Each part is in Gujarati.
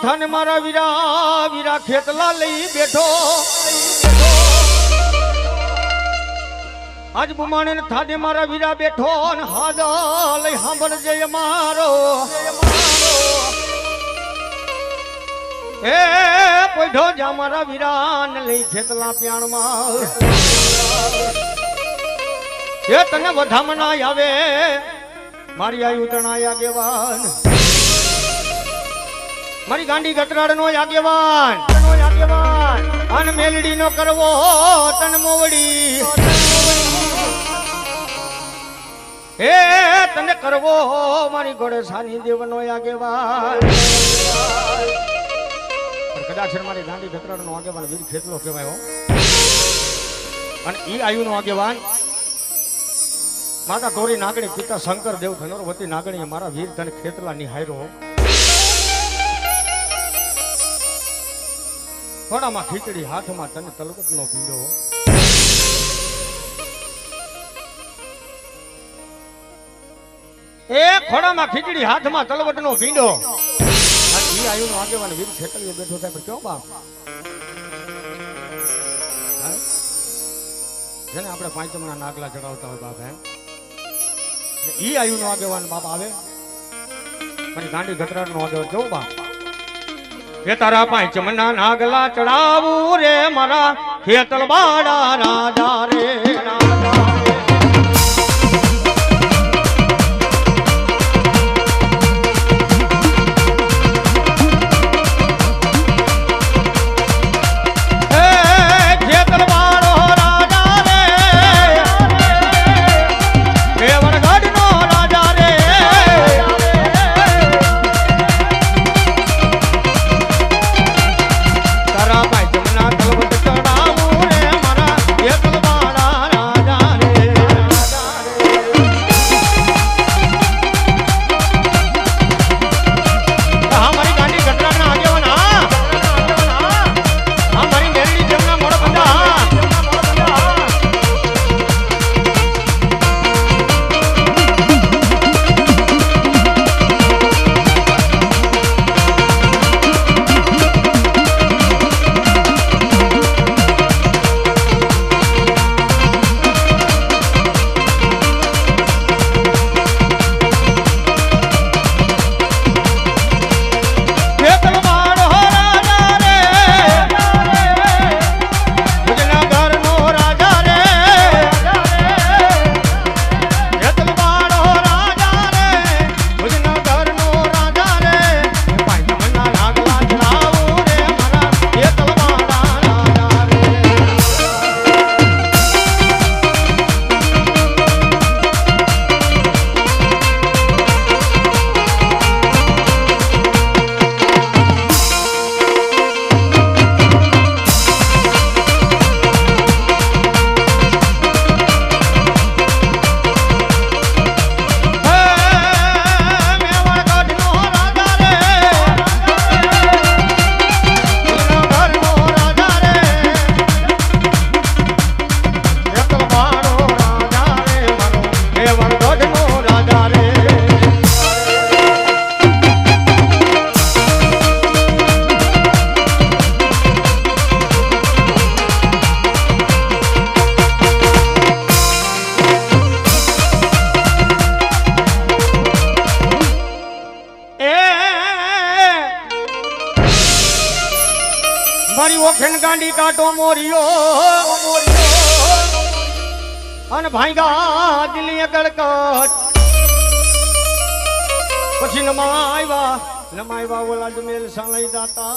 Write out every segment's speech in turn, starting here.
થાને મારા વીરા વીરા ખેતલા લઈ બેઠો આજ બુમાણે થાને મારા વીરા બેઠો ને હાદા લઈ સાંભળજે મારો એ પોઢો જા મારા વીરા ને લઈ ખેતલા પ્યાણમાં એ તને વધામણા આવે મારી આયુ તણાય આગેવાન મારી ગાંડી ગટરાડ નો આગેવાન અને મેલડી નો કરવો તન મોવડી એ તને કરવો મારી ઘોડે સાની દેવ નો આગેવાન કદાચ મારી ગાંડી ગટરાડ નો આગેવાન વીર ખેતલો કહેવાય હો અને ઈ આયુ નો આગેવાન માતા ગોરી નાગણી પિતા શંકર દેવ ધનોરવતી નાગણી મારા વીર તને ખેતલા નિહાયરો થોડામાં ખીચડી હાથમાં તને તલવટ નો ભીંડો એ ખોડામાં ખીચડી હાથમાં તલવટ નો ભીંડો ઈ આયુ નો આગેવાન વીર ખેતલીએ બેઠો થાય પણ ક્યો બાપ જેને આપણે પાંચમના નાગલા ચડાવતા હોય બાપ એમ ઈ આયુ નો આગેવાન બાપ આવે મારી ગાંડી ગટરાડ નો આગેવાન કેવો બાપ એ તારા પાંચમના નાગલા ચડાવું રે મારા ખેતલ બાડા રાજા રે ગાંડી કાટો મોરિયો અને ભાઈગા દિલ્હી ગળકટ પછી નમાયવા ઓલા જમેલ સાલઈ દાતા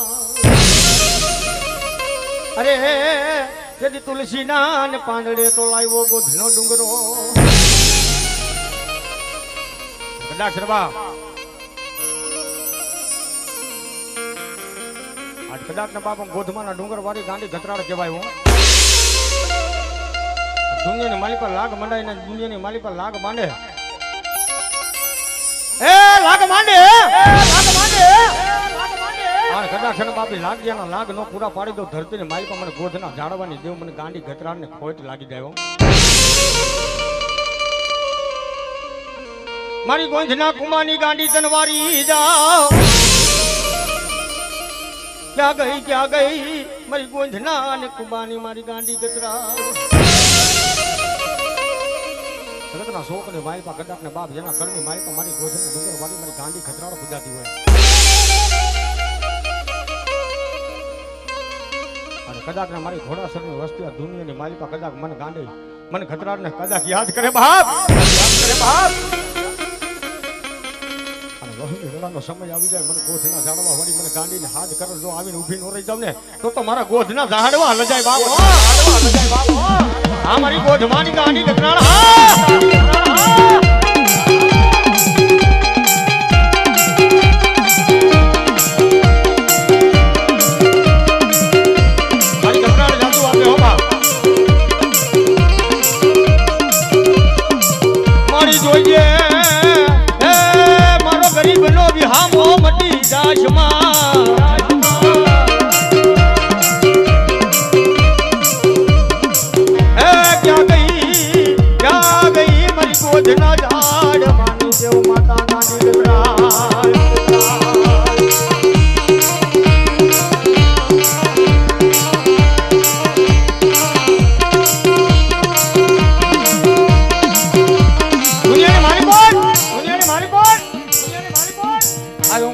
અરે તેથી તુલસી ના ને પાંદડે તો લાવ્યો ગોધનો ડુંગરો કદાચ રવા આજ કદાચ ના બાપા ગોધમાના ડુંગર વાળી ગાંડી ગતરાડ કહેવાય હું દુનિયાની માલી પર લાગ મંડાય ને દુનિયાની માલી પર લાગ માંડે એ લાગ માંડે અને કદાચ ને બાપી લાગ્યાના લાગ નો પૂરા પાડી દો ધરતીની માલી પર મને ગોધના જાળવાની દેવ મને ગાંડી ગતરાડ ને ખોટ લાગી જાય મારી ગોંધના કુમાની ગાંડી તનવારી જાઓ ક્યાં ગઈ મારી ગોંધના અને કુબાની મારી ગાંડી ગતરા જગતના શોક ને માલપા કદાચ ને બાપ જેના કરણી માલપા મારી ગોંધના ડુંગર વાળી મારી ગાંડી ખતરાડો પૂજાતી હોય અને કદાચ ને મારી ઘોડાસરની વસ્તી આ દુનિયાની માલપા કદાચ મને ગાંડી મને ખતરાડ ને કદાચ યાદ કરે બાપ વેળાનો સમય આવી જાય મને ગોધના ઝાડવા વળી મને ગાંડીને હાથ કરો જો આવીને ઊભી ન રહી જાવ ને તો મારા ગોધના ઝાડવા લજાય બાપ હા મારી ગોધમાની ગાંડી ગતરાળ મારી ગતરાળ જાદુ આપે હો બાપ મારી જોઈએ ગરીબ નો વિહામો મટી જાશમાં હે ક્યાં ગઈ મારી ગોધના ઝાડ માની દેવ માતા ગાંડી ગતરાળ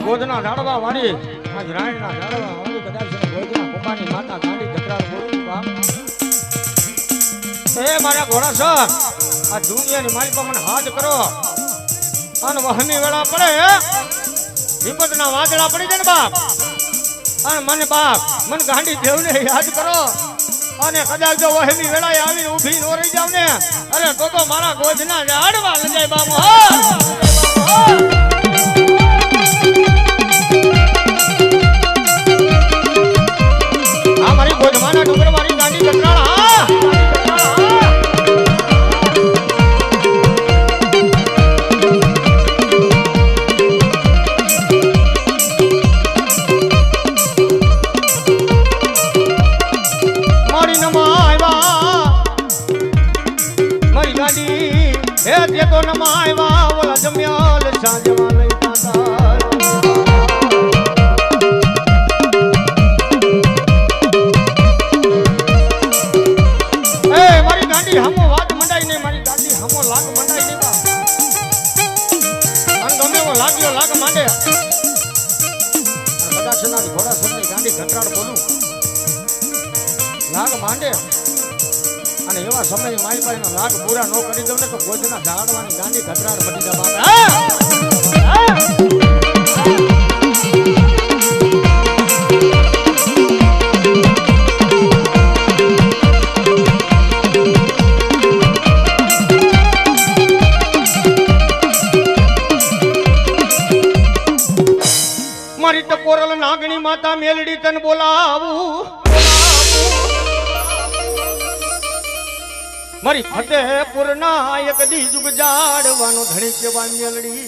ગોધના ઝાડવા વાળી આજ રાયના ઝાડવા વાળી કદાચ ગોધના કુબાની માતા ગાંડી ગતરાળ બોલું બાપ એ મારા ઘોડા સર આ દુનિયાની મારી પર મને હાથ કરો અને વહની વેળા પડે વિપતના વાદળા પડી જાય ને બાપ અને મને બાપ મને ગાંડી દેવને યાદ કરો અને કદાચ જો વહની વેળા આવીને ઊભી નો રહી જાવ ને અરે તો મારા ગોધના ઝાડવા લજાય બાપ મારી ગોધમાના ડુંગર મારી ગાંડી ગતરાળ મારી નમા આવ્યા મારી ગાંડી હે તે તો નમા આવ્યા ઓલા જમ્યાલ સાંજમાં લઈ પાતા હમો વાત મંડાઈ નહીં મારી ગાડી હમો લાગ મંડાઈ નહીં બા અને ગમે એવો લાગ્યો લાગ માંડે અને કદાચ નાની ઘોડા સરની ગાડી ઘટરાડ બોલું લાગ માંડે અને એવા સમય મારી પાસે લાગ પૂરા ન કરી દઉં ને તો ગોધના ઝાડવાની ગાડી ઘટરાડ બની જવા મારી ટકોરલ નાગણી માતા મેલડી તન બોલાવું મારી ફતેહપુર ના એક દી જુગ જાડવાનો ધણી કેવાય મેલડી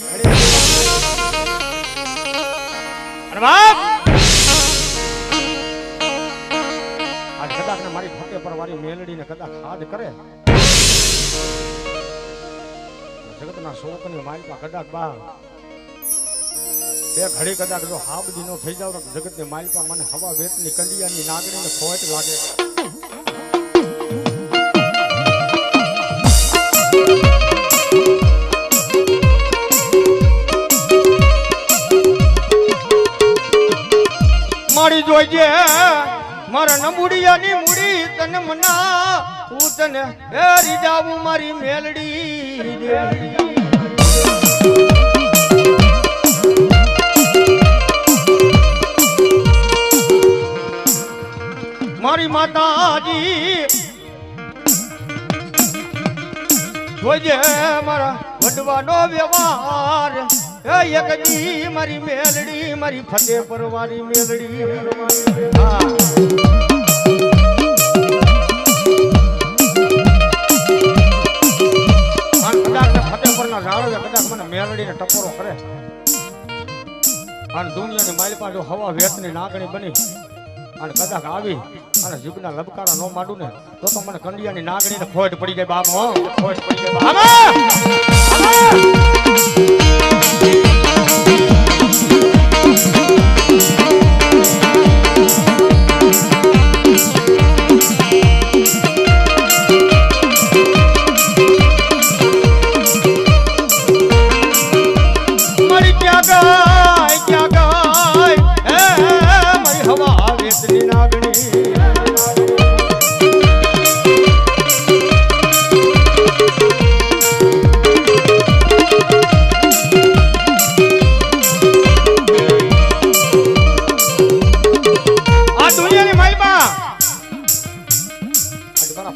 આજ કદાચ ને મારી ફતેહપુર વાળી મેલડી ને કદાચ હાથ કરે જગતના શોકની માલિકા કદાચ બા બે ઘડી કદાચ જો હાબદી નો થઈ જાવ તો જગતની માલિકા મને હવા વેતની કંડિયાની નાગણીને ખોટ લાગે મારી જોઈજે મારા નમુડિયાની મુડી તને મના હું તને હેરી જાવું મારી મેલડી મારી માતાજી જોજે મારા વડવાનો વ્યવહાર એક દી મારી મેલડી મારી ફતેહપુર વાળી મેલડી ફતેહપુરના ઝાડવે કદાચ મને મેલડીને ટકોરો કરે અને દુનિયાની માલિકા જો હવા વેતની નાગણી બની અને કદાચ આવી અને જીભના લબકારા ન માંડું ને તો મને કંડિયાની નાગણીને ખોટ પડી જાય બાપ હો ખોટ પડી જાય બાપ નાગણી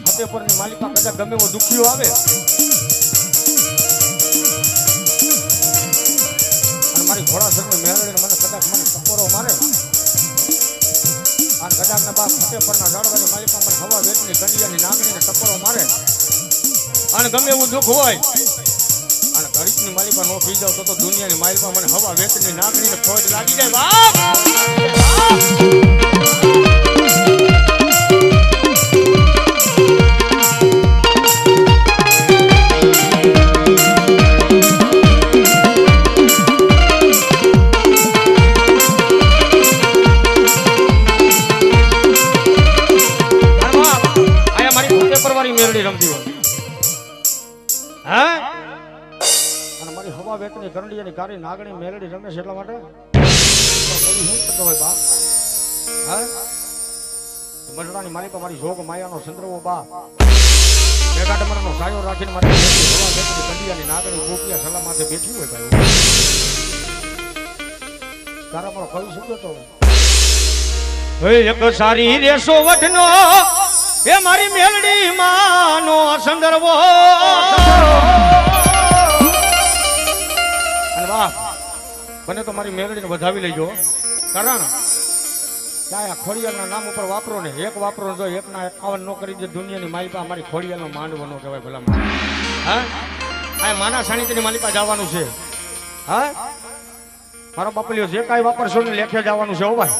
ફતેપુરની માલિકા કદાચ ગમે એવો દુખીઓ આવે અને મારી ઘોડાસરની મેળવીને મને કદાચ મને ટકોરો મારે અને કદાચ ના બાપ ફતેપુરના ઝાડવાની માલિકા મને હવા વેચની કંડિયાની નાગણીને ટકોરો મારે અને ગમે એવું દુઃખ હોય અને ઘડીકની માલિકા નો પી જાવ તો દુનિયાની માલિકા મને હવા વેચની નાગણીને ખોટ લાગી જાય બાપ મેરડી રમતી હોય હા અને મારી હવા વેતની કરંડિયાની કારી નાગણી મેરડી રમે છે એટલા માટે શું કરતો હોય બા હા મરડાની માલિકા મારી જોગ માયાનો સંદ્રવો બા મેઘાડમરનો સાયો રાખીને મારી હવા વેતની કંડિયાની નાગણી ગોપિયા સલા માથે બેઠી હોય ભાઈ તારા મારો કવિ શું તો એક સારી રેસો વટનો એ મારી મેલડી માનો સંદર્ભો અને વાહ બને તો મારી મેલડીને વધાવી લેજો કારણ ક્યાં ખોડિયાલના નામ ઉપર વાપરો ને એક વાપરો જો એકના 51 નો કરી દે દુનિયાની માલિકા મારી ખોડિયાલનો માંડવો નો કહેવાય ભલા હા આ માના સાનિધ્યની માલિકા જવાનું છે હા મારો બાપલીઓ જે કાંઈ વાપરશો ને લેખે જવાનું છે હો ભાઈ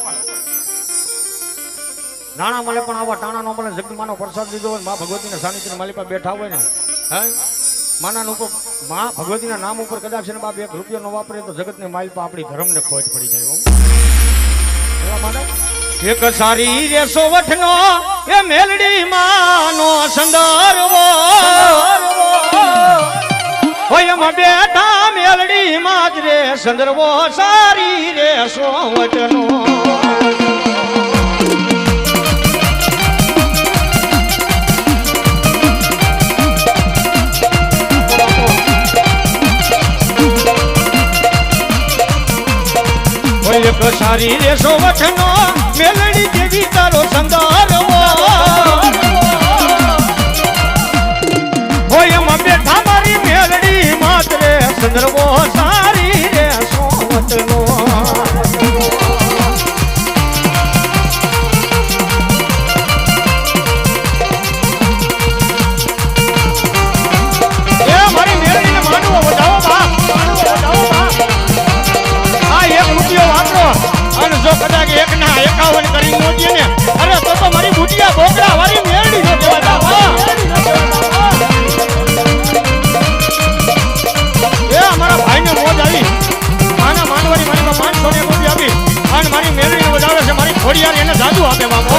નાણા મળે પણ આવા ટાણા નો મળે જગમાનો પ્રસાદ દીધો હોય માં ભગવતીના સાનિધ્યની માલિકા બેઠા હોય ને હે માના ઉપર માં ભગવતીના નામ ઉપર કદાચ ને બાપ 1 રૂપિયો નો વાપરે તો જગતની માલિકા આપણી ધર્મને ખોજ પડી જાય એવા માને એક સારી રેસો વઠનો એ મેલડી માનો સંદર્ભો હોય એમાં બેઠા મેલડી માં જ રે સંદર્ભો સારી રેસો વઠનો એક સારી રેસો વઠનો મેલડી દેવી તારો સંદારવો હોય એમાં બેઠા મારી મેલડી માત્રે સંદર્ભો સારી રેસો વઠનો એ મારી મેલડીને માનવો વધાવો બાપ અને જો કદાચ 1 ના 51 કરી નોંધીએ ને અરે તો મારી બુટિયા બોકડા વાળી મેરડી નો કહેવાય એ અમારા ભાઈને મોજ આવી આના માનવાની મારી 500 ને મોજ આવી અને મારી મેરડીને વધાવે છે મારી ખોડિયાર એને જાદુ આપે બાપો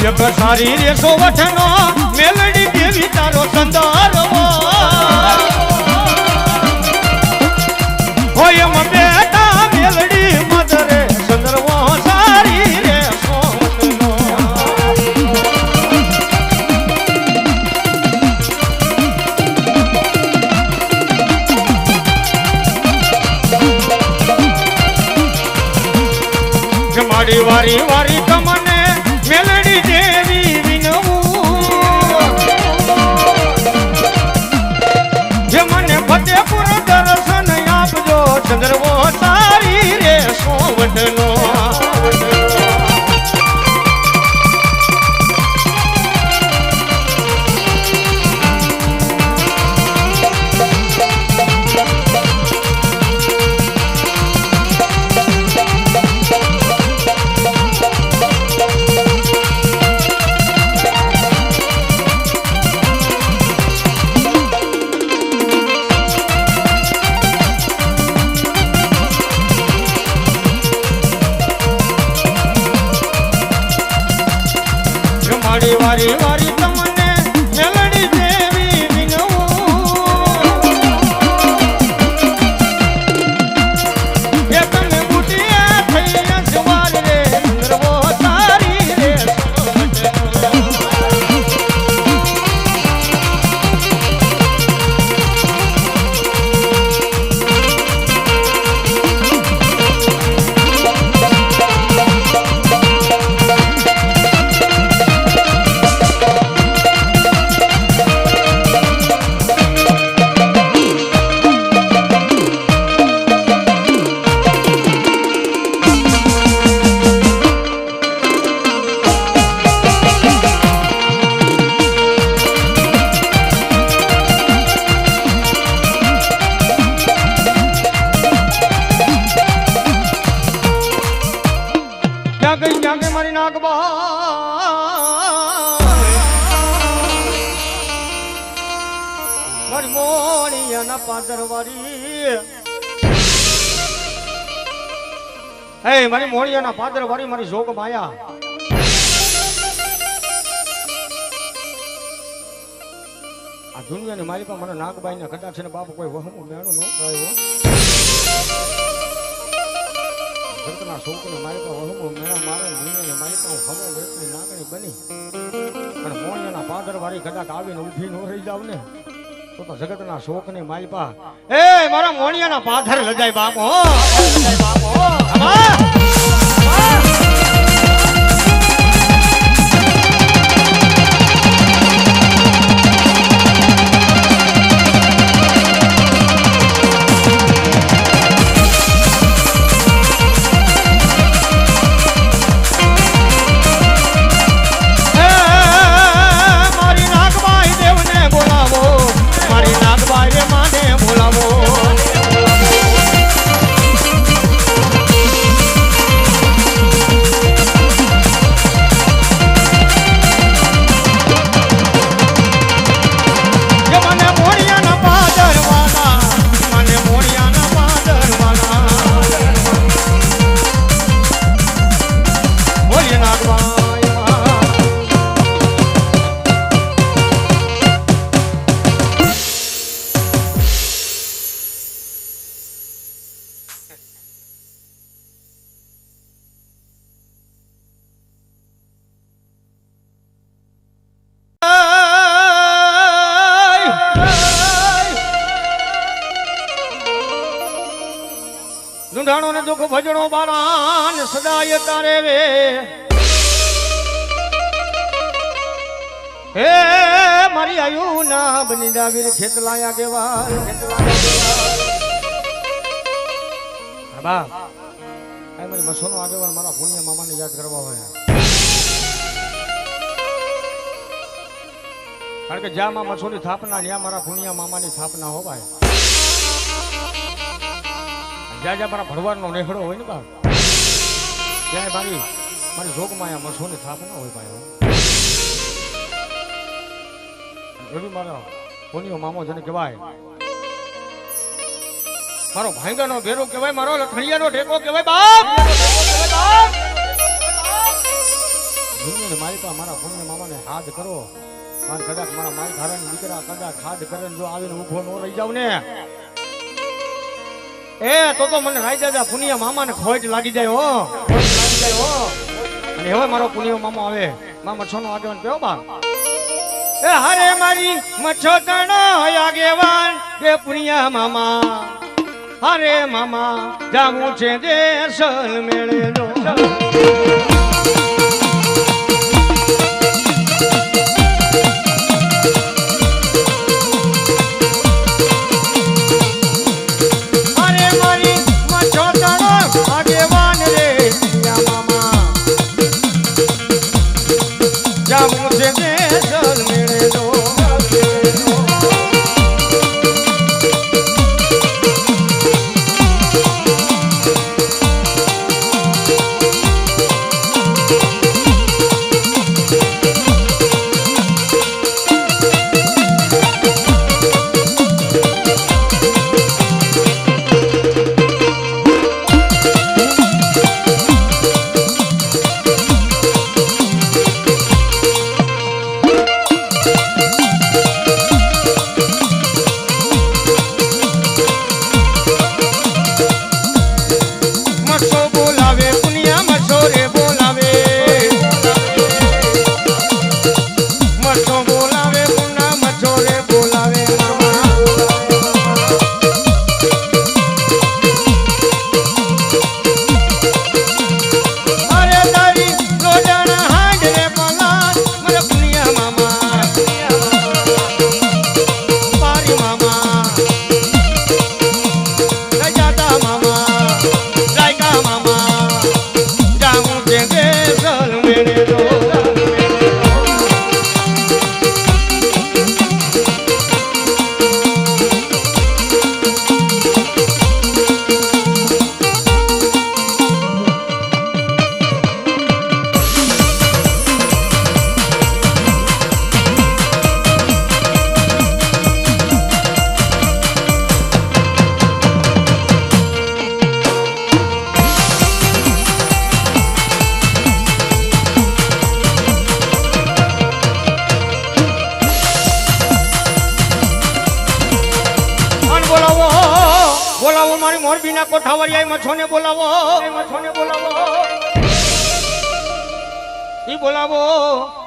એક સારી રેસો વઠનો મેલડી દેવી તારો સંદારવો હોય એમાં બેઠા મેલડી મધરે સંદર્ભો સારી રેસો વઠનો મારી વારી વારી તમને મેલડી દેવી વિનવું જે મને ફતેપુર દર્શન આપજો ચંદ્રવો સારી રે સોવટનો વાડી વારી વારી તમને મેલડી દેવી વિનવું એ તમે બુટિયા થઈ જવાર રે ચંદ્રવો તારી રે મારી નાગબા મારી મોણિયાના પાદરવારી હે મારી મોણિયાના પાદરવારી મારી જોગ માયા આ દુનિયાની માલિકા મને નાગબાઈ ના કદાચ ને બાપ કોઈ વહમો મેળો ન થયો જગતના શોકને માલિકા વહમો મેળા મારે દુનિયાની માલિકા હું ખબર વેચની નાગણી બની અને મોણિયાના પાદરવારી કદાચ આવીને ઊભી ન રહી જાવ ને તો જગતના શોકની માલિકા એ મારા મોણિયાના પાદર લજાય બાપો લજાય બાપો ઢાણો ને દુઃખ ભજણો બારાન સદાય તારે વે હે મારી આયુ ના બની દાવીર ખેતલાયા કેવા બા આ મારી મસોનો આગેવાન મારા પુણ્ય મામાને યાદ કરવા હોય કારણ કે જ્યાં માં મસોની સ્થાપના ત્યાં મારા પુણ્ય મામાની સ્થાપના હો ભાઈ જ્યાં જ્યાં મારા ભરવાડનો નેહડો હોય ને બાપ ત્યાં મારી જોગમાં મસોની સ્થાપના હોય ભાઈ એવી મારા કોનીઓ મામો જેને કહેવાય મારો ભાઈગાનો ભેરો કહેવાય મારો લખણિયાનો ટેકો કહેવાય બાપ મારી પાસે મારા પુણ્ય મામાને હાથ કરો અને કદાચ મારા માલ ધારાની દીકરા કદાચ હાથ કરે જો આવીને ઊભો ન રહી જાવ ને એ તો મને રાઈ દાદા પુનિયા મામાને ખોટ લાગી જાય હો અને હવે મારો પુનિયો મામો આવે માં મચ્છોનો આગેવાન કયો બા એ હારે મારી મચ્છો તણો આગેવાન કે પુનિયા મામા હારે મામા જાવું છે દેસલ મેળે નો મોરબીના કોઠાવાળિયા મચ્છોને બોલાવો મચ્છોને બોલાવો ઈ બોલાવો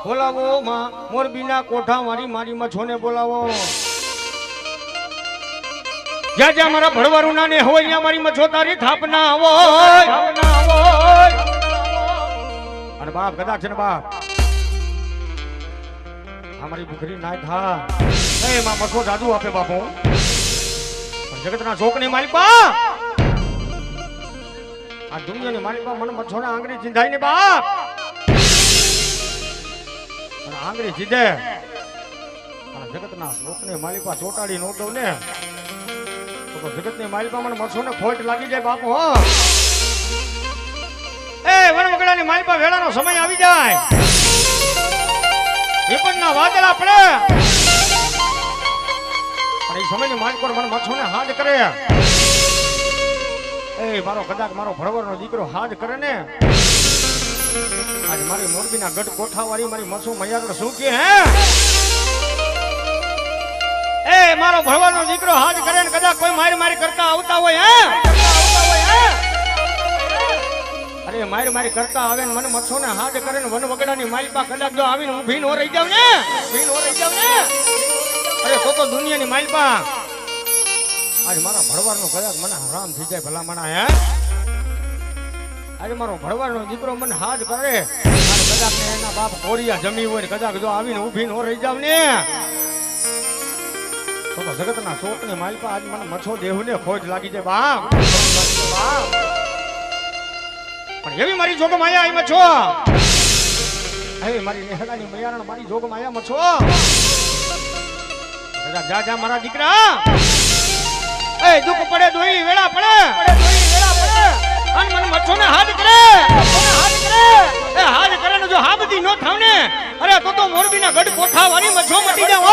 બોલાવો માં મોરબીના કોઠાવાળી મારી મચ્છોને બોલાવો જ્યાં જ્યાં મારા ભડવારું ના ને હોય ત્યાં મારી મચ્છો તારી થાપના હોય અને બાપ કદાચ છે ને બાપ અમારી ભૂખરી ના થા એમાં મચ્છો જાદુ આપે બાપુ જગતના શોકની માલિકા આ દુનિયાની માલિકા મને મચ્છોને આંગળી ચીંધાઈ ને બાપ અને આંગળી ચીધે અને જગતના શોકની માલિકા ચોટાડી નો દઉં ને તો જગતની માલિકા મને મચ્છોને ખોટ લાગી જાય બાપુ હો એ વનવગડાની માલિકા વેળાનો સમય આવી જાય વિપદના વાદળા પડે એ સમયની માલિક પર મને મચ્છોને હાજ કરે એ મારો કદાચ મારો ભડવરનો દીકરો હાજ કરે ને આજ મારી મોરબીના ગઢ કોઠાવાળી મારી મચ્છો મૈયાગળ શું કે હે એ મારો ભડવરનો દીકરો હાજ કરે ને કદાચ કોઈ મારી કરતા આવતા હોય હે અરે મારી કરતા આવે ને મને મચ્છોને હાજ કરે ને વનવગડાની માલિકા કદાચ જો આવીને ઊભી નો રહી જાવ ને અરે તો દુનિયાની માલિકા આજ મારા ભડવારનો કદાચ મને હરામ થઈ જાય ભલા મના હે આજે મારો ભડવારનો દીકરો મને હાજ કરે અને કદાચ ને એના બાપ કોરિયા જમી હોય કદાચ જો આવીને ઊભી નો રહી જાવ ને તો જગતના શોકની માલિકા આજ મને મચ્છો દેહને ખોજ લાગી જાય બાપ પણ એવી મારી જોગ માયા આવી મચ્છો હે મારી નેહડાની મયારણ મારી જોગ માયા મચ્છો જા જા મારા દીકરા એ દુઃખ પડે દોઈલી વેળા પડે અન મન મચ્છોને હાજ કરે એ હાજ કરે ને જો હાબદી નો થાવ ને અરે તો મોરબીના ગઢ કોઠાવાળી મચ્છો મટી જાવ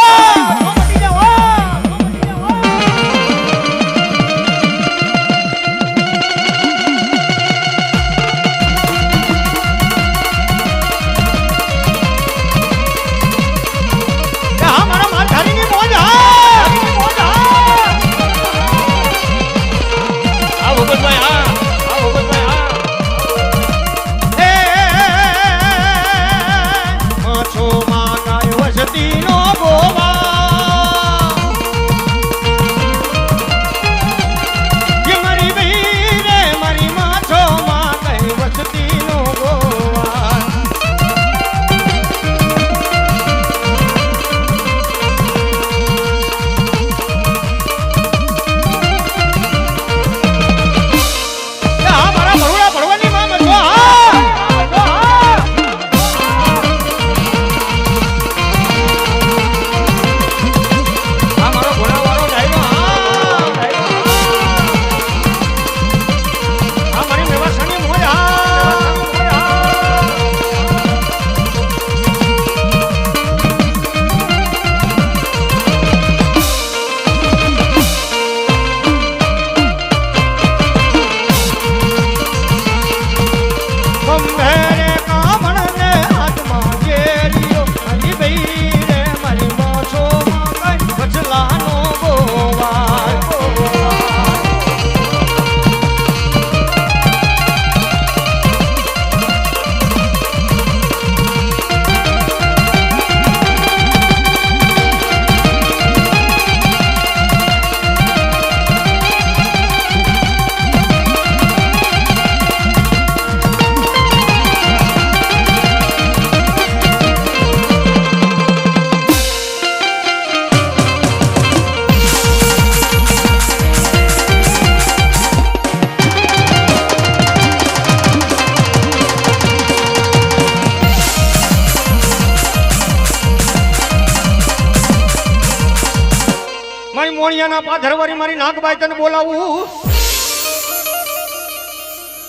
મોણિયાના પાધરવારી મારી નાગબાઈ તને બોલાવું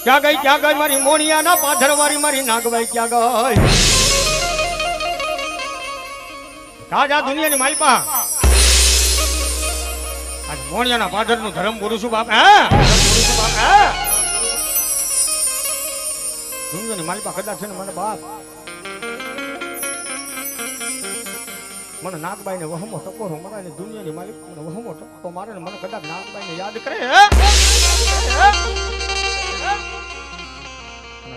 ક્યાં ગઈ મારી મોણિયાના પાધરવારી મારી નાગબાઈ ક્યાં ગઈ તાજા દુનિયાની માલિકા આજ મોણિયાના પાધરનું ધર્મ બોલું છું બાપ દુનિયાની માલિકા કદાચ છે ને મને બાપ મને નાગબાઈ ને વહમો ટકોરો મને દુનિયાની માલિક મને વહમો ટકો મારે મને કદાચ નાગબાઈ ને યાદ કરે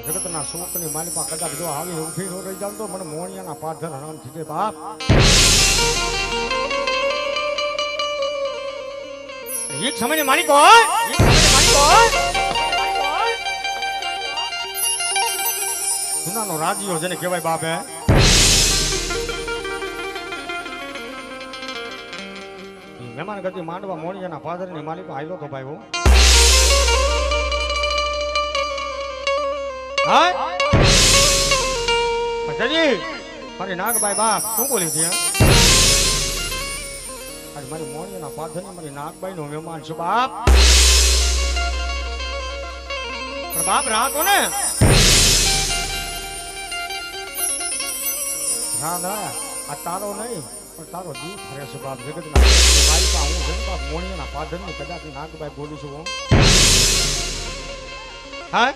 જગતના સુખની માલિકા કદાચ જો આવી ઉઠી ન રહી જાવ તો મને મોણિયાના પાધર હરામ થઈ જાય બાપ. એક સમયની માલિકો જૂનાનો રાજીઓ જેને કહેવાય બાપ હે. મહેમાન ગતિ માંડવા મોણિયાના પાદરની માલિકો આયલો તો ભાઈ હું હા મારી નાગભાઈ બાપ શું બોલી હતી આજ મારી મોણિયાના પાદરની મારી નાગભાઈ નો મહેમાન છું બાપ. પણ બાપ રાતો ને ના આ તારો નહીં પણ તારો જીવ ફરે છે બાપ. જગતના માલિકા હું છે બાપ મોણિયાના પાદરની કદાચ નાગભાઈ બોલું છું હું. હા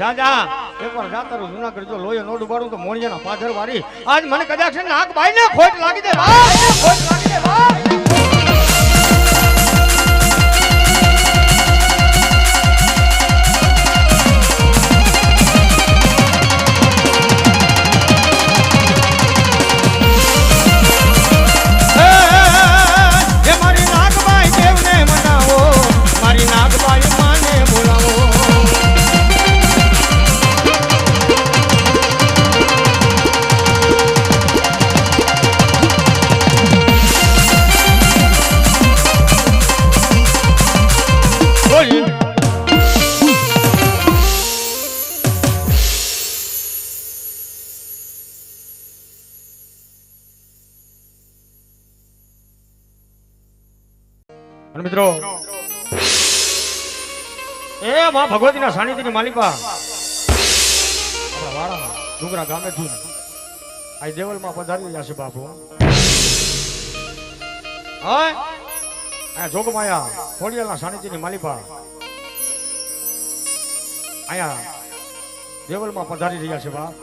જા જા એકવાર જા તારું જુનાગઢ જો લોહી નો ડુબાડું તો મોણિયાના પાદર વાળી આજ મને કદાચ છે નાગભાઈ ને ખોટ લાગી દે બાપ. ખોટ લાગી દે બાપ. મિત્રો એ માં ભગવતીના સાનિધ્યની માલિકા આપણા વાળા ડુંગરા ગામેથી આ દેવલમાં પધારી રહ્યા છે બાપુ. હા આ જોગમાયા ખોડિયાલના સાનિધ્યની માલિકા અહીંયા દેવલમાં પધારી રહ્યા છે બાપ.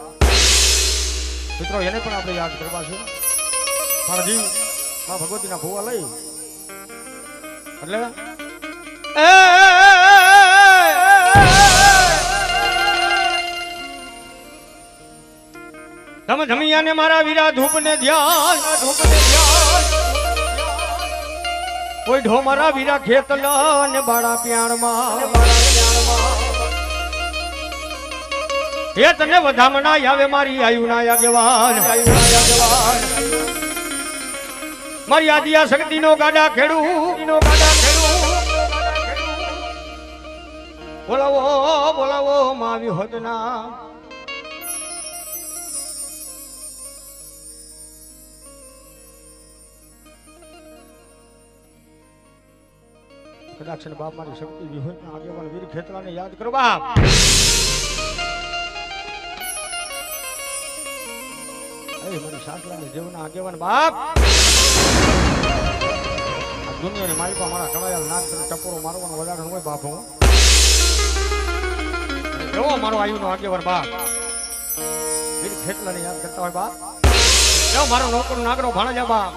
મિત્રો એને પણ આપણે યાદ કરવા છે પણ હજી માં ભગવતીના ભૂવા લઈ એટલે તમે જમિયાને મારા વીરા ધૂપ ને ધ્યાન કોઈ ઢો મારા વીરા ખેતલા ને બાળા પ્યાણમાં એ તને વધામણા આવે મારી આયુના આગેવાન મારી આદિયા શક્તિ નો ગાડા ખેડું બોલાવો બોલાવો માવી હોદના કદાચ છે બાપ મારી શક્તિ વિહોત ના આગેવાન વીર ખેતલાને યાદ કરો બાપ. મારી સાસલાની દેવના આગેવાન બાપ દુનિયાની માલિકા મારા કળાયાલ નાક ટપોરો મારવાનો વધારે હોય બાપ. હું એવો મારો આયુનો આગેવાન બાપ વીર ખેતલાને યાદ કરતા હોય બાપ. એવો મારો નોકર નાગરો ભાણેજા બાપ.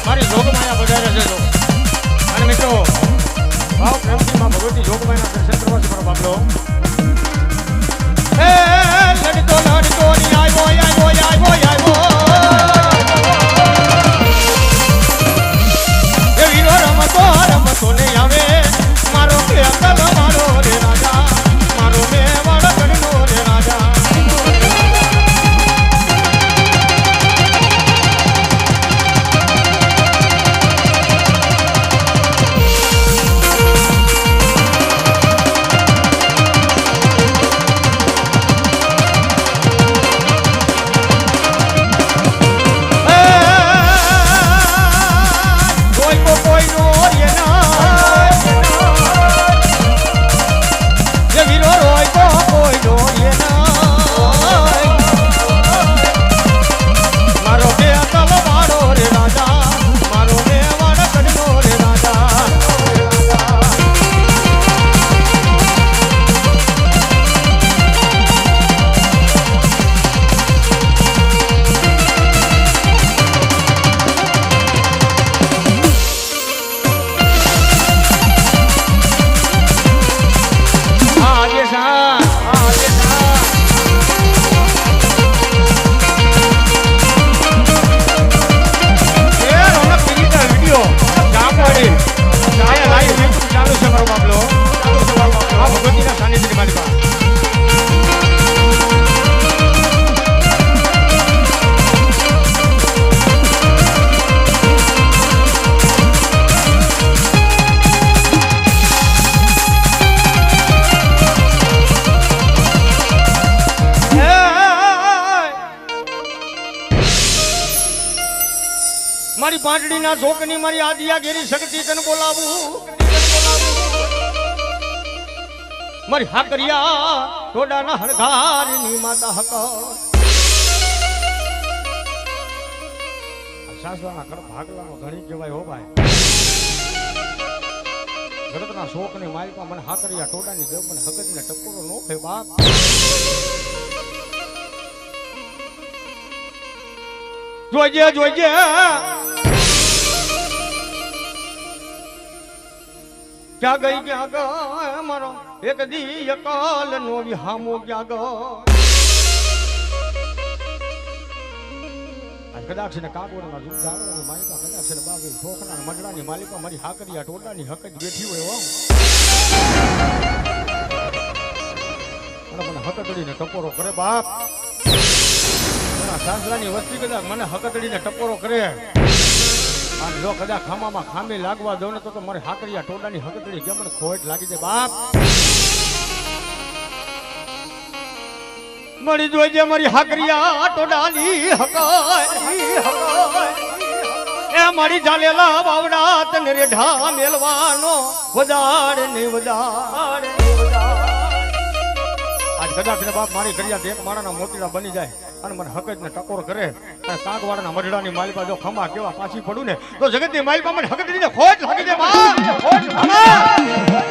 મારી જોગમાયા બજારે છે અને મિત્રો ભાવ પ્રેમથી માં ભગવતી જોગમાયાના દર્શન કરવા છે મારો બાપલો. હે લડતો લડતો ની આવ્યો એ વીરો રમતો ને આવે મારો કે અકલ મારો રે રાજા મારો મે વાળા ગણનો રે રાજા. મારી પાંટડીના ઝોકની મારી આદિયા ઘેરી શક્તિ તને બોલાવું મારી હાકરિયા ટોડાના હરધારની માતા હક સાસવાના કર ભાગલાનો ધણી કહેવાય હો ભાઈ જગતના શોકની માલિકા મને હાકરિયા ટોડાની દેવ મને હગતને ટકોરો નો ખે બાપ જોજે જોજે ક્યાં ગઈ ક્યાં ગયો મારો એક દી અકાલ નો વિહામો ક્યાં ગયો કદાચ ને કાગોળમાં જૂ જાણવાની માલિકા કદાચ ને બાબી ઠોકના મજડાની માલિકા મારી હાકરિયા ટોડાની હક જ બેઠી હોય હો મને હકતડીને ટપોરો કરે બાપ સાસરાની વસ્તી કદાચ મને હકતડીને ટપોરો કરે અને જો કદાચ ખામામાં ખામી લાગવા દો ને તો મારી હાકરિયા ટોડાની હકતડી કેમ મને ખોટ લાગી દે બાપ મળી જોઈજે મારી હાકરિયા ટોડાની હકાય એ મારી જાલેલા બાવડા તને રેઢા મેલવાનો વધાડ ને વધાડ આજ કદાચ ને બાપ મારી કરિયા એક માળાના મોતીડા બની જાય અને મને હકજ ને ટકોર કરે અને કાગવાડાના મઢડાની માલિકા જો ખમા કેવા પાછી પડું ને તો જગતની માલિકા મને હકજ ને ખોટ લાગી દે બાપ ખોટ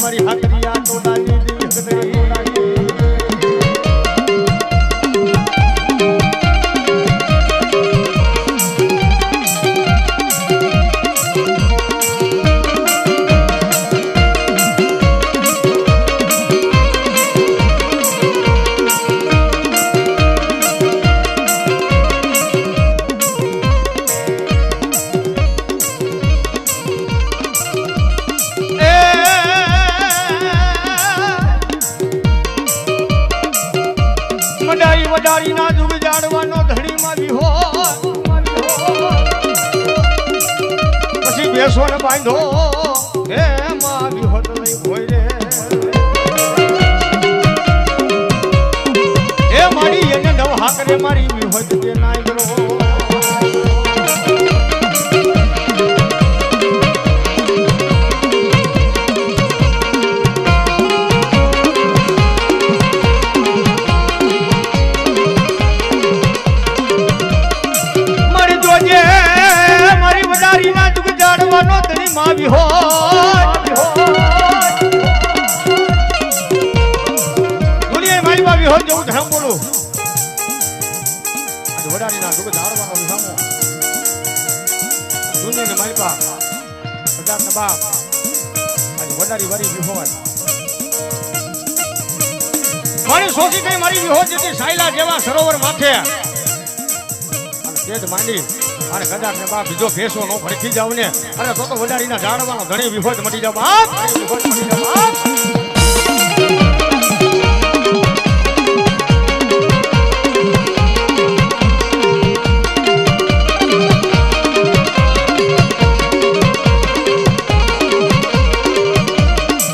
મારી હાકરિયા ટોડાની વડારી ના જુગ જાડવાનો ધણીમાં વિહો પછી બેસો ને બાંધો હે માં વિહો તો લઈ ભોય રે એ મારી એને નવ હાકરે મારી વિહો તે નાય કરો માવી હો દુનિયા મારી માવી હો જેવું ધર્મ બોલું આ વડાની ના દુઃખ ધારવાનો વિસામો દુનિયાને મારી પા પદાર્થ ના બાપ આજે વધારી વારી વિહોવાય મારી સોચી ગઈ મારી વિહો જેથી સાયલા જેવા સરોવર માથે અને તેજ માંડી અને કદાચ ને બાપ બીજો ભેસો નો ભડકી જાવ ને અને તો વધારીના જાણવાનો ઘણી વિહોત મટી જાવ બાપ ઘણી વિહોત મટી જાવ બાપ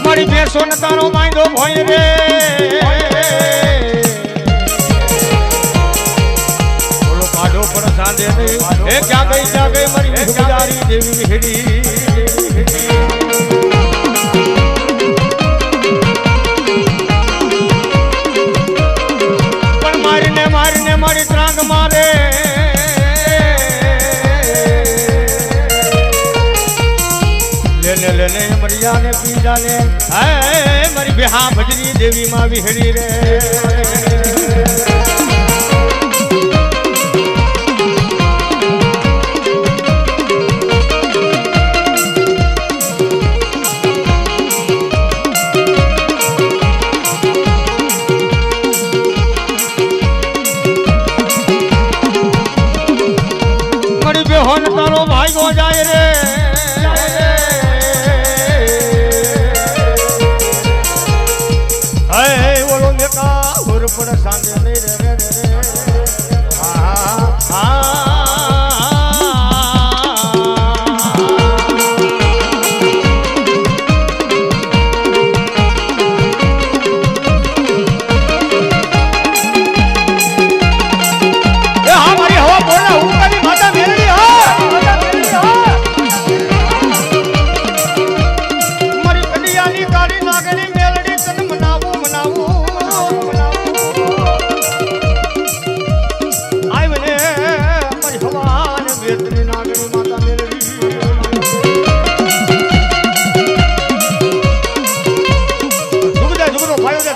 મારી ભેસો ને તારો માંડો ભોય રે એ ક્યાં ગઈ મારી ગુજારી દેવી વિહડી પણ મારીને મારી ત્રાંગ મારે લેને મરિયાને પીજાને હે મારી બેહા ભજરી દેવી માં વિહડી રે તારો ભાઈ ગો જાય રે હે ઓલો મેકા હુર પર સાંજે નહીં રે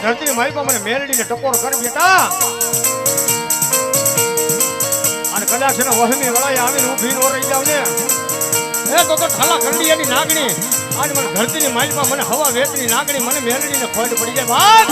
ધરતી મારી મને મેલડીને ટકોર કર બેટા અને કદાચ એનો વહમી વળાઈ આવીને ઊભી નો રહી જાવ ને એ તો ઠાલા કંડિયાની નાગણી આજ મને ધરતીની માલમાં મને હવા વેતની નાગણી મને મેલડીને ખોટ પડી જાય ભાગ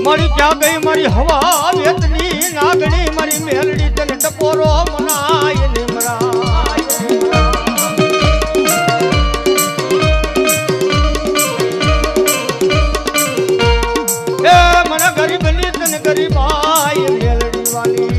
મારી ક્યાં ગઈ મારી હવા વેતની નાગણી મારી મેલડી તને ટપોરો મનાય ને મરાય એ મને ગરીબની તને ગરીબાઈ મેલડી વાલી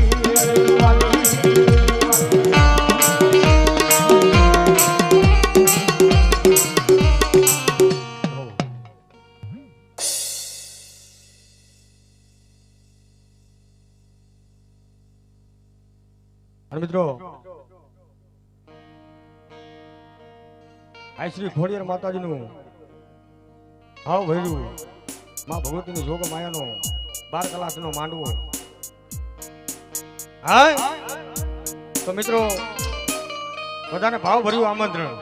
મિત્રો આ શ્રી ખોડિયાર માતાજીનું ભાવ ભર્યું માં ભગવતીની જોગ માયાનો 12 કલાકનો માંડવો હા તો મિત્રો બધાને ભાવ ભર્યું આમંત્રણ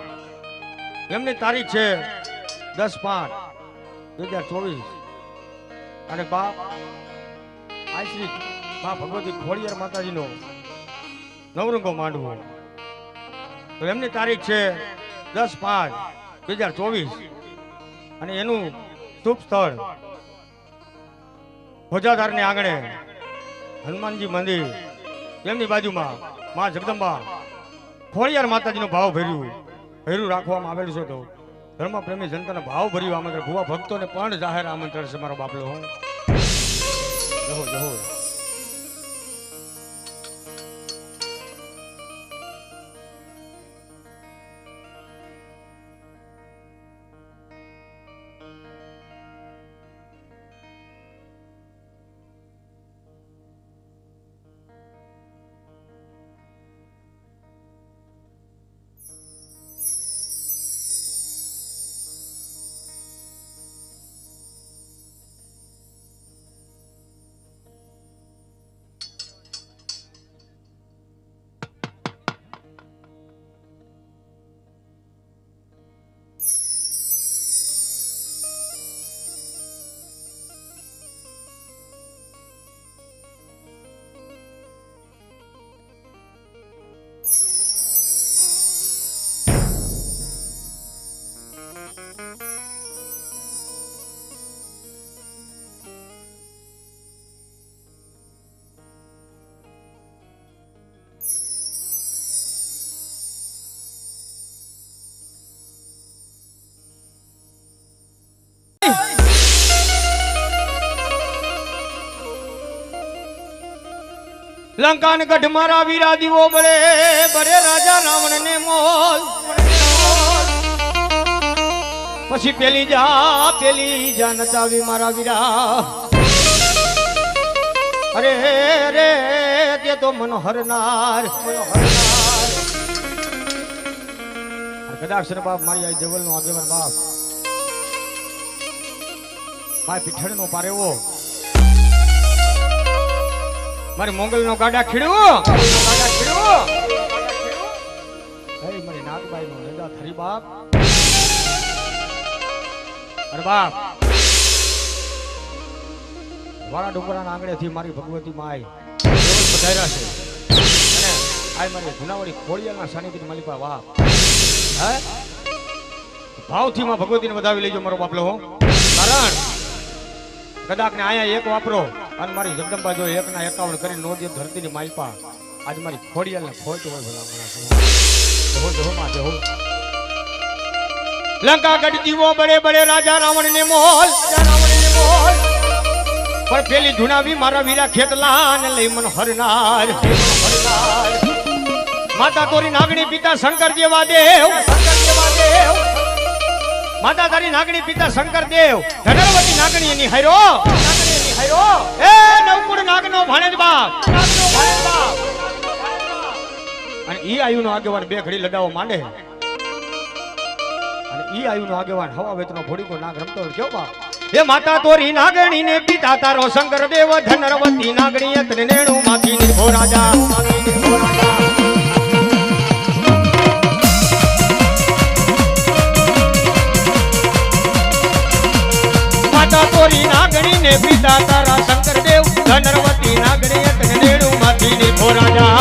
એમની તારીખ છે 10/5/2024 અને બાપ આ શ્રી માં ભગવતી ખોડિયાર માતાજીનો નવરંગો માંડવો તો એમની તારીખ છે 10/5/2024 અને એનું શુભ સ્થળ ભોજાધારની આંગણે હનુમાનજી મંદિર એમની બાજુમાં માં જગદંબા ખોડિયાર માતાજીનો ભાવ ભર્યું રાખવામાં આવેલું છે. તો ધર્મ પ્રેમી જનતાને ભાવ ભર્યું આમંત્રણ, ભુવા ભક્તોને પણ જાહેર આમંત્રણ છે મારો બાપલો. હું જહો જહો. લંકાન ગઢ મારા વીરા દીવો બળે બળે રાજા રાવણ ને મોલ. પછી પેલી જા નચાવી મારા વીરા. અરે રે તે તો મનોહરનાર કદાક્ષર બાપ મારી આ જવલ નો આગેવાન બાપ મારી પીઠળ નો પારેવો મારી મોંગલ નો ગાડા ખીડ્યું મારી નાગબાઈ નો લેદા થરી બાપ. અરે બાપ વાળા ડુંગરાના આંગણેથી મારી ભગવતી માય પધાર્યા છે અને આ મારી જુનાવાડી ખોડિયાના સાનિધ્ય માલિકા બાપ. હે ભાવથી માં ભગવતીને વધાવી લેજો મારો બાપલો. હો કારણ કદાચ ને આયા એક વાપરો અને મારી જગદંબા જો 1 ના 51 કરી નો દે ધરતીની માલપા આજ મારી ખોડિયાલને ખોટ હોય ભલા મને. લંકા ગઢ દીવો બળે બળે રાજા રાવણ ને મોલ. પણ પેલી ધુનાવી મારા વીરા ખેતલા ને લઈ મન હરનાર. માતા તોરી નાગણી પિતા શંકર જેવા દેવ. માતા તારી નાગણી પિતા શંકર દેવ. ધનરવતી નાગણી એની હારો એ નવકુળ નાગનો ભાણેજ બાપ. અને ઈ આયુનો આગેવાન બે ઘડી લડાવો માંડે અને ઈ આયુનો આગેવાન હવા વેતનો ઘોડીકો નાગ રમતો કેવો બાપ. એ માતા તોરી નાગણી ને પિતા તારો શંકર દેવ. ધનરવતી નાગણી તને નેણું માંથી નિર્ભો રાજા. માતા તોરી નાગણી ને પિતા તારા શંકર દેવ. ધનરવતી નાગણી તને નેણું માંથી નિર્ભો રાજા.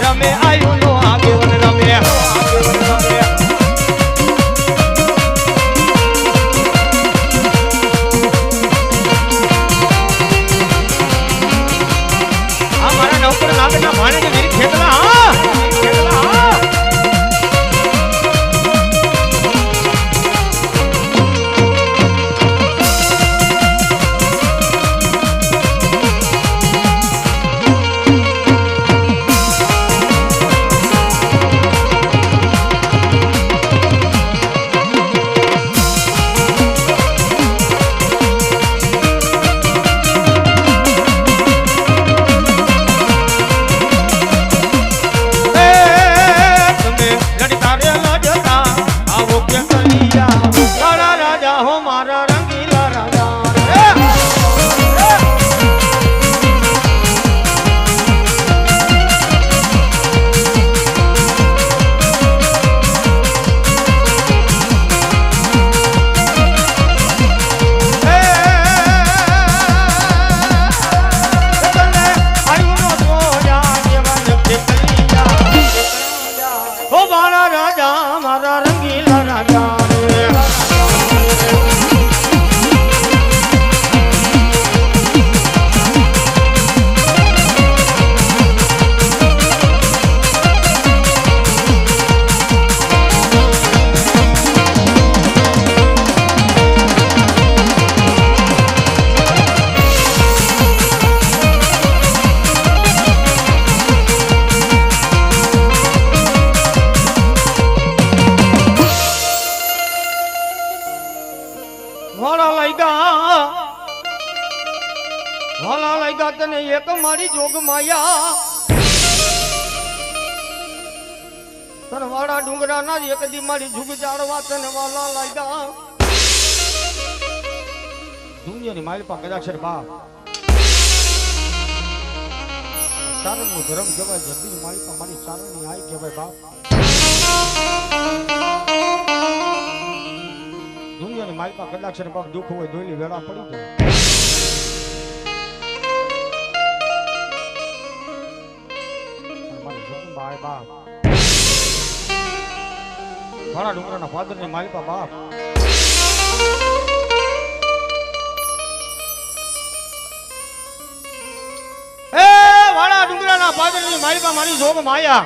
રમે આયુનો આગેવન રમે. આ મારા નવકર નાગના ભાણે મેરી ખેતલા. જોગ માયા તન વાળા ડુંગરા ના એક દી મારી જુગ જાળવા તને વાલા લાગ્યા દુનિયાની મારી પા કદાચ છે બાપ ચારણ નું ધર્મ કહેવાય જલ્દી મારી પા મારી ચારણ ની આઈ કહેવાય બાપ દુનિયાની મારી પા કદાચ છે બાપ દુઃખ હોય દોયલી વેળા પડી જાય મારી જોગ બાય બાપ વાળા ડુંગરાના ફાધર ની માલિપા બાપ એ વાળા ડુંગરાના ફાધર ની માલિપા મારી જોગ માયા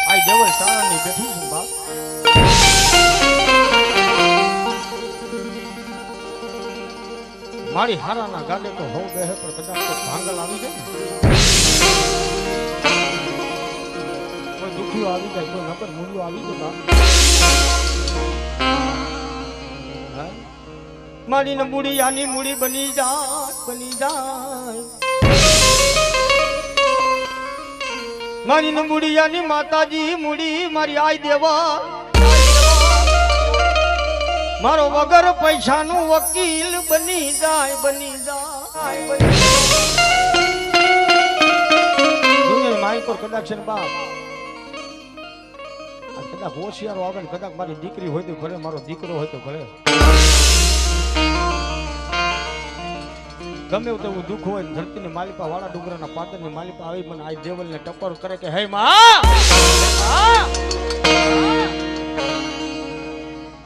આઈ દેવલ સારણ ની બેઠી છું બાપ મારી હારાના ગાડે તો હોવ બેહે પણ કદાચ તો ભાંગલ આવી જાય ને દુખીઓ આવી જાય કોઈ નંબર મૂલ્યો આવી જાય મારી ને મૂડી આની મૂડી બની જાય મારી ને મૂડી આની માતાજી મૂડી મારી આઈ દેવા મારો વગર પૈસાનું વકીલ બની જાય દુનિયા મારી પર કદાચ છે ને બાપ કદાચ હોશિયારો આવે ને કદાચ મારી દીકરી હોય તો ભલે મારો દીકરો હોય તો ભલે ગમે તેવું દુઃખ હોય ધરતીની માલિપા વાળા ડુંગરાના પાદરની માલિપા આવી મને આ દેવલને ટકોર કરે કે હે માં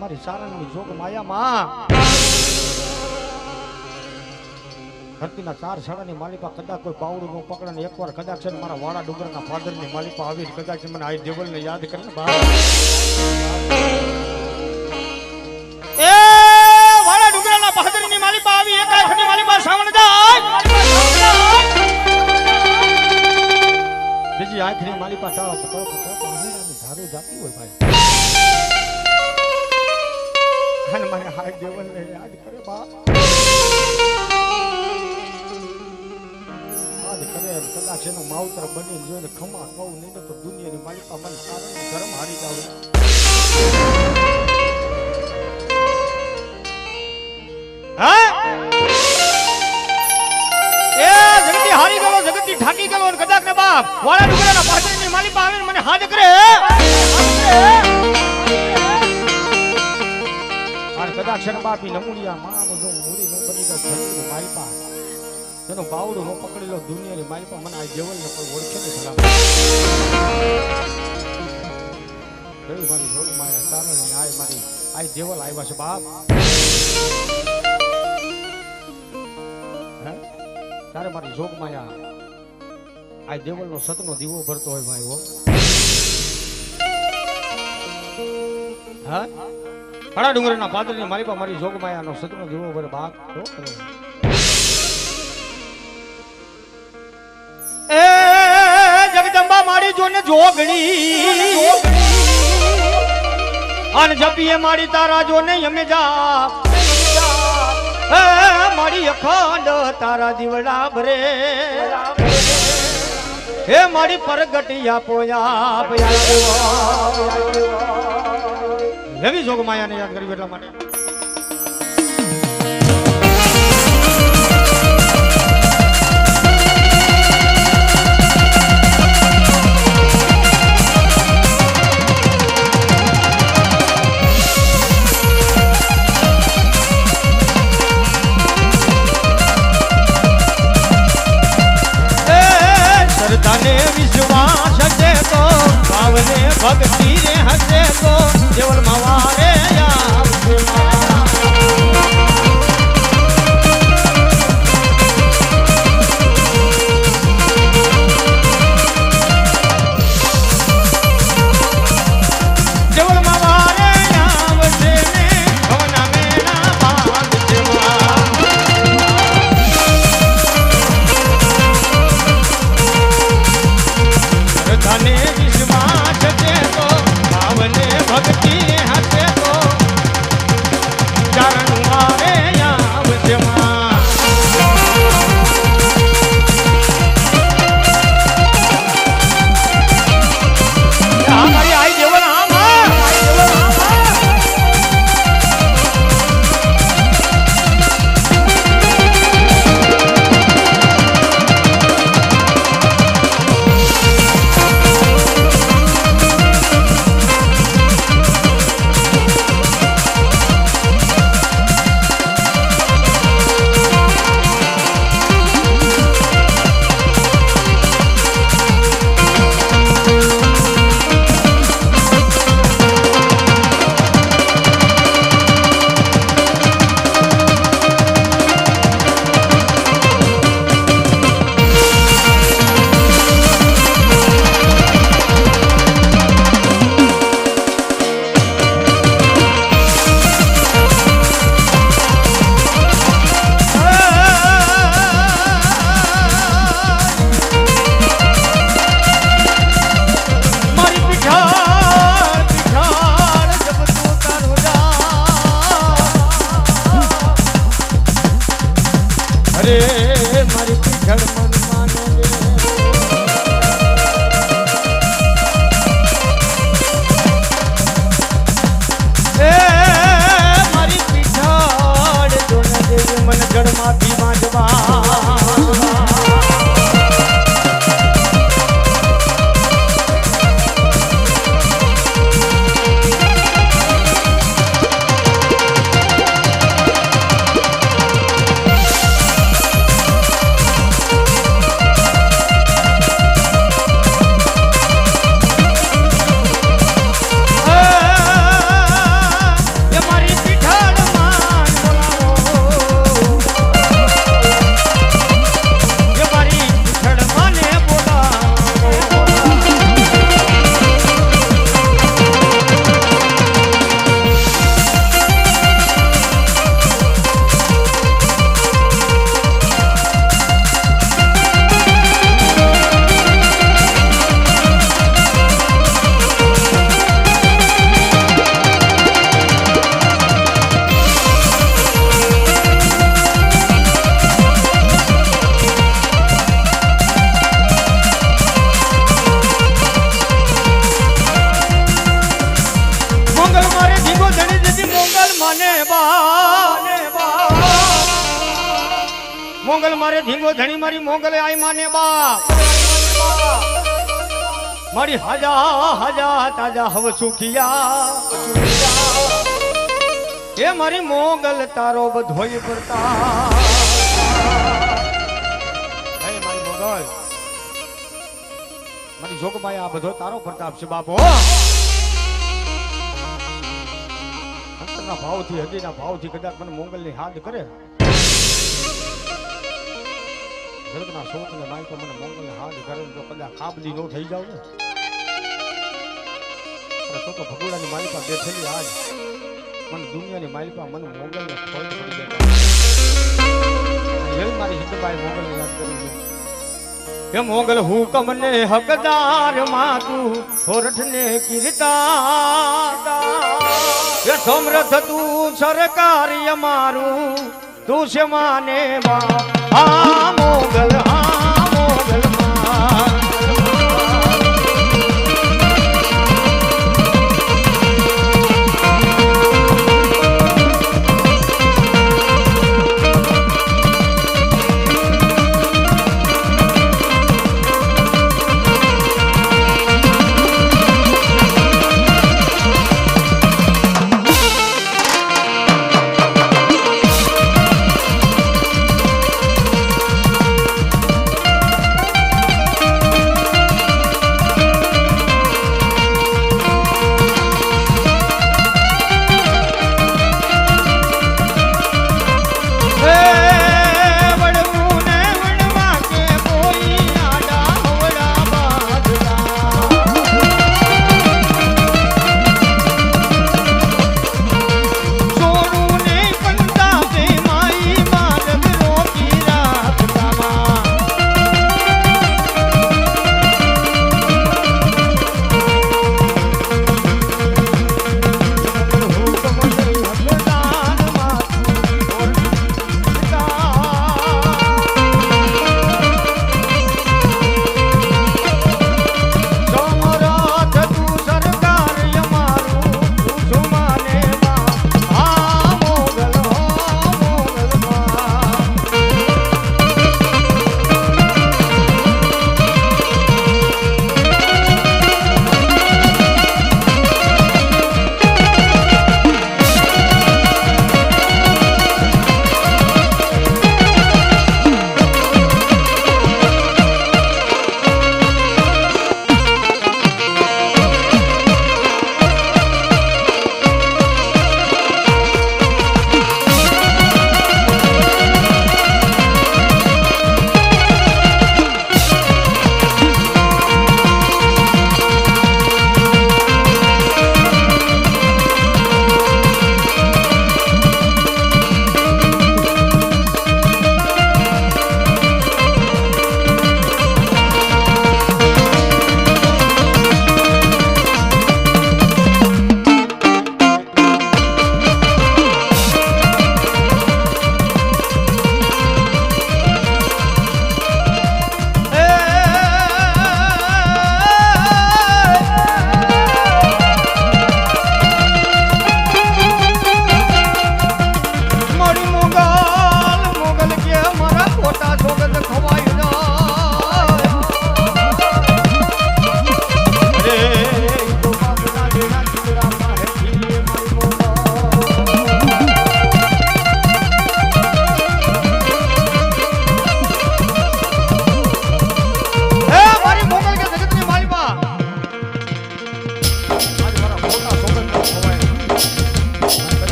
મારી સારણની જોગ માયા માં ધરતીના ચાર શાળાની માલિપા કદાચ કોઈ પાવડું નું પકડે ને એકવાર કદાચ છે મારા વાળા ડુંગરના ફાધરની માલિપા આવી કદાચ મને આ દેવલને યાદ કરે ને બા એ વાળા ડુંગરના ફાધરની માલિપા આવી એક આંખની માલિપા સાવણ જાય બીજી આંખની માલિપા ધારું જાતી હોય ભાઈ અને મને આ દેવલને યાદ કરે બા કદાચ એનો માવતર બની જોઈને ખમા કહું નહીં તો દુનિયાની માલિકા મને સારણ ગરમ હારી જાવ જગતી હારી ગયો જગતી ઠાકી ગયો કદાચ ને બાપ વાળા ડુંગરાના પાછળની માલિકા આવીને મને હાથ કરે અને કદાચ છે બાપી નમુનિયા માનો જો મૂડી નો બની જાવ ઘરની માલિકા તેનો બાવડો નો પકડી લો દુનિયાની માલિકા મને આ દેવલ ને કોઈ ઓળખે નહીં સલામ મારી જોગ માયા તારણ ની આય મારી આ દેવલ આવ્યા છે બાપ તારે મારી જોગ માયા આ દેવલ નો સતનો દીવો ભરતો હોય ભાઈ હો હા હળા ડુંગરના પાદરની માલિકા મારી જોગ માયા નો સતનો દીવો ભરે બાપ એ જગદંબા મારી જોને જોગણી અન જપીએ મારી તારા જોને યમે જા એ મારી અખંડ તારા દીવડા ભરે હે મારી પરગટિયા પોયા એવી જોગ માયાને યાદ કરી એટલા માટે વિશ્વાસ હશે તો ભાવને ભક્તિ રે હશે તો કેવલ મવારે વિશ્વાસ છે તો ભાવને ધણી મારી મોગલે આઈ માને બાપ મારી હાજા હાજા તાજા હવ સુખિયા એ મારી મોગલ તારો બધોય પડતા હે મારી મોગલ મારી જોગભાઈ આ બધો તારો પ્રતાપ છે બાપો અંતરના ભાવથી હદીના ભાવથી કદાચ મને મોગલની હાથ કરે જગતના શોકને માય તો મને મોગલને હાથ કરે તો કદાચ ખાબલી નો થઈ જાવ ને તો ભગોડાની માલિકા બેઠેલી આજ મને દુનિયાની માલિકા મને મોગલને ખોટ પડી જાય એવી મારી હિંદબાઈ મોગલને યાદ કરી કે મોગલ હુકમ ને હકદાર માં તું હોરઠ ને કીર્તા એ સમરથ તું સરકારી અમારું તું છે માને બા આ મોગલ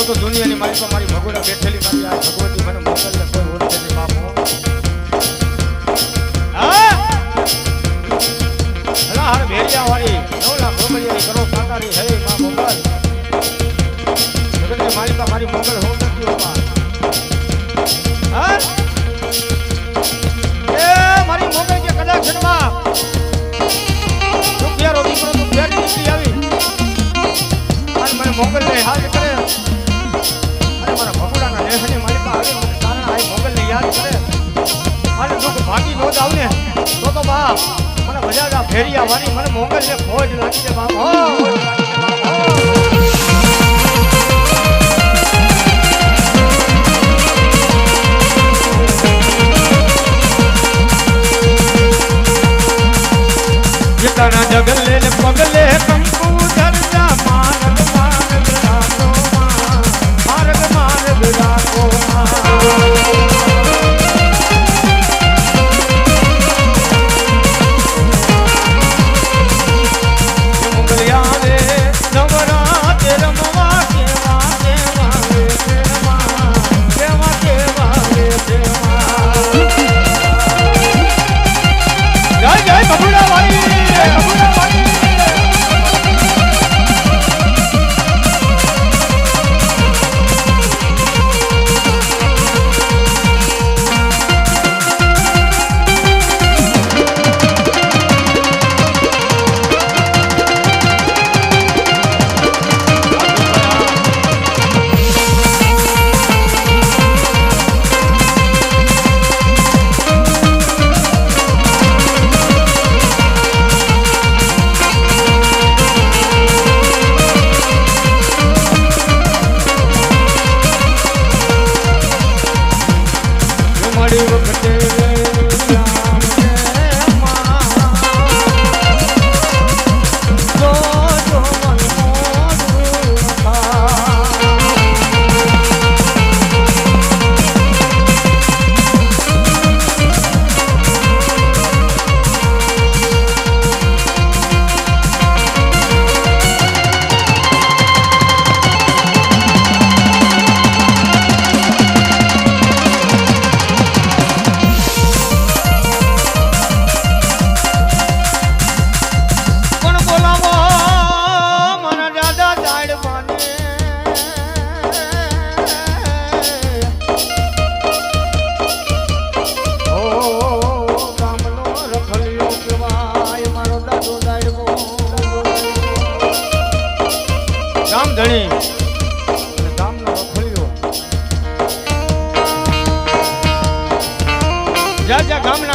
તો દુનિયાની મારી પર મારી ભગોડા બેઠેલી મારી આ ભગવતી મને મોકલને કોઈ ઓળખે નહીં બાપો. હા અલા હર ભેરિયા વાળી 9 લાખ ભોગળિયાની કરો સાકારી હે માં મોકલ જગતની મારી પર મારી મોકલ હો નથી હોવા. હા એ મારી મોકલ કે કદાચ જન્મા રૂપિયા રોટી કરો તો ફેર નીકળી આવી અને મને મોકલ ને હાથ કરે મારા ભગોડાના લેહને મારી પાસે આવે મને કારણ આ મોગલને યાદ કરે અને જો ભાગી નો જાવ ને તો બાપ મને બજાડા ફેરિયા વાળી મને મોગલને ફોજ લાગી દે બાપ હો ફોજ લાગી દે બાપ હો.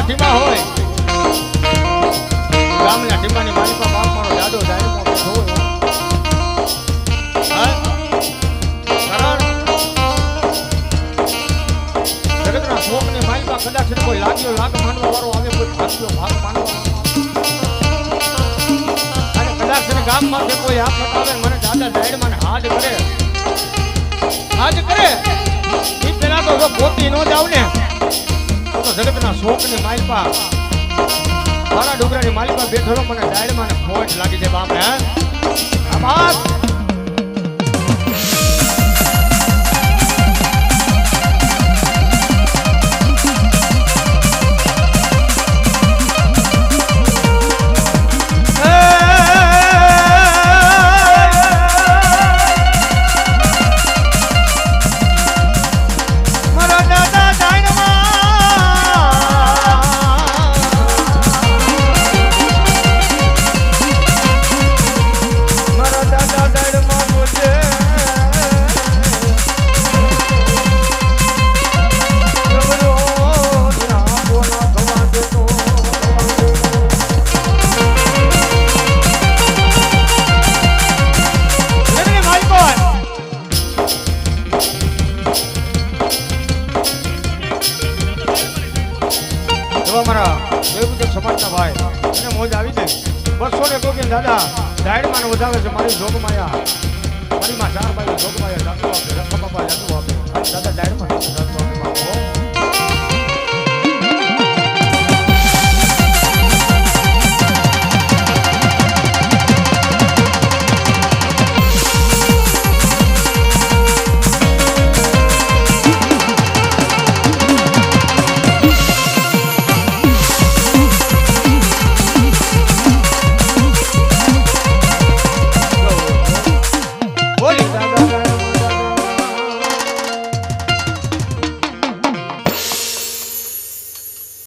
ઠીમા હોય ગામના ઠીમાની મારી પાસે બાપ મારો દાદો જાય મોટો હોય હા કારણ જગતના શોકની મારી પાસે કદાચ કોઈ લાગ્યો લાગ માનવા વાળો આવે કોઈ ભાગ્યો ભાગ માનવા અને કદાચ ગામમાં કોઈ આપ આવે મને દાદા સાઈડ મને હાથ કરે એ પેલા તો જો પોતી નો જાવ ને તો જગતના શોકની માલિપા મારા ડુંગરાની માલિપા બેઠેલો મને ડાયડ માં ફોજ લાગી છે બાપ હે આ બાપ સમાજના ભાઈ એને મોજ આવી ગઈ 200 ને કોઈ દાદા ડાયડ માં વધાવે છે મારી જોગમાયા મારી માં 4 ભાઈ જોગમાયા